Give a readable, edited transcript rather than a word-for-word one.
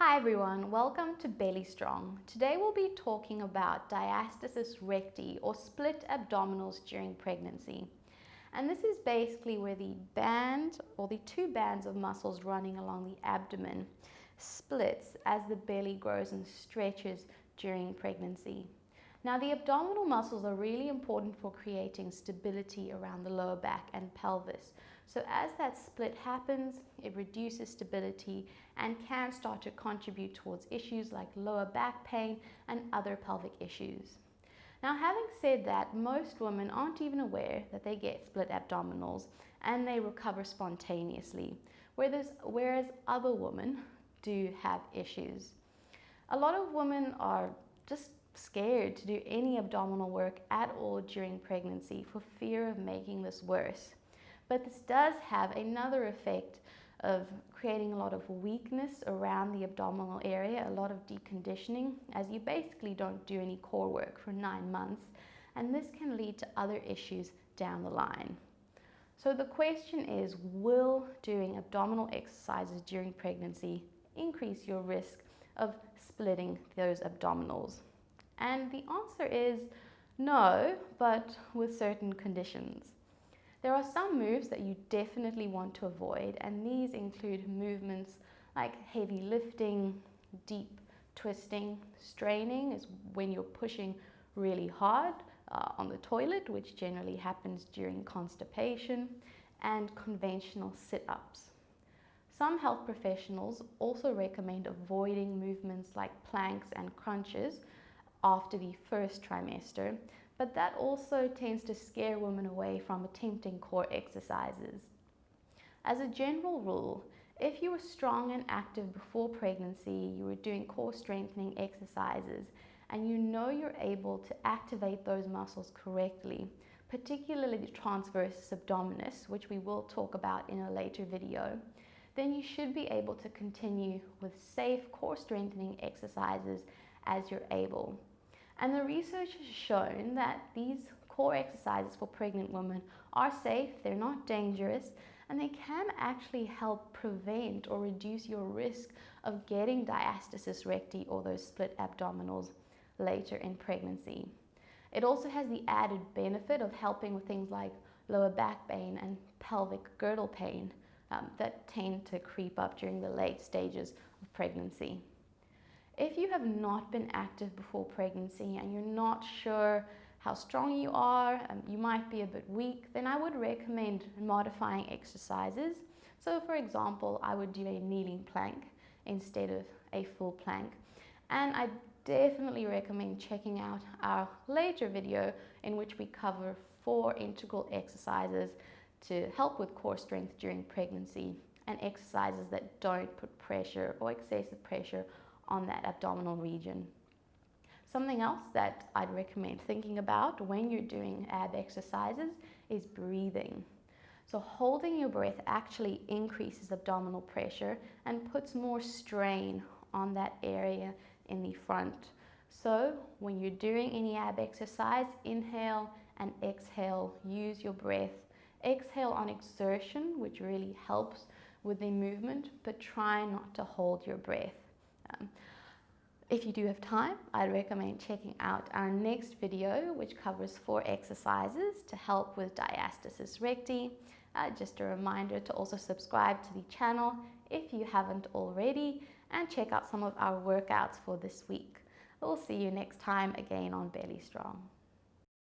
Hi everyone, welcome to Belly Strong. Today we'll be talking about diastasis recti or split abdominals during pregnancy. And this is basically where the band or the two bands of muscles running along the abdomen splits as the belly grows and stretches during pregnancy. Now the abdominal muscles are really important for creating stability around the lower back and pelvis. So as that split happens, it reduces stability and can start to contribute towards issues like lower back pain and other pelvic issues. Now, having said that, most women aren't even aware that they get split abdominals and they recover spontaneously, whereas other women do have issues. A lot of women are just scared to do any abdominal work at all during pregnancy for fear of making this worse. But this does have another effect of creating a lot of weakness around the abdominal area, a lot of deconditioning, as you basically don't do any core work for 9 months, and this can lead to other issues down the line. So the question is, will doing abdominal exercises during pregnancy increase your risk of splitting those abdominals? And the answer is no, but with certain conditions. There are some moves that you definitely want to avoid, and these include movements like heavy lifting, deep twisting. Straining is when you're pushing really hard on the toilet, which generally happens during constipation, and conventional sit-ups. Some health professionals also recommend avoiding movements like planks and crunches after the first trimester, but that also tends to scare women away from attempting core exercises. As a general rule, if you were strong and active before pregnancy, you were doing core strengthening exercises, and you know you're able to activate those muscles correctly, particularly the transversus abdominis, which we will talk about in a later video, then you should be able to continue with safe core strengthening exercises as you're able. And the research has shown that these core exercises for pregnant women are safe, they're not dangerous, and they can actually help prevent or reduce your risk of getting diastasis recti or those split abdominals later in pregnancy. It also has the added benefit of helping with things like lower back pain and pelvic girdle pain that tend to creep up during the late stages of pregnancy. If you have not been active before pregnancy and you're not sure how strong you are, you might be a bit weak, then I would recommend modifying exercises. So for example, I would do a kneeling plank instead of a full plank. And I definitely recommend checking out our later video in which we cover 4 integral exercises to help with core strength during pregnancy and exercises that don't put pressure or excessive pressure on that abdominal region. Something else that I'd recommend thinking about when you're doing ab exercises is breathing. So holding your breath actually increases abdominal pressure and puts more strain on that area in the front. So when you're doing any ab exercise, inhale and exhale, use your breath. Exhale on exertion, which really helps with the movement, but try not to hold your breath. If you do have time, I'd recommend checking out our next video, which covers 4 exercises to help with diastasis recti. Just a reminder to also subscribe to the channel if you haven't already, and check out some of our workouts for this week. We'll see you next time again on Belly Strong.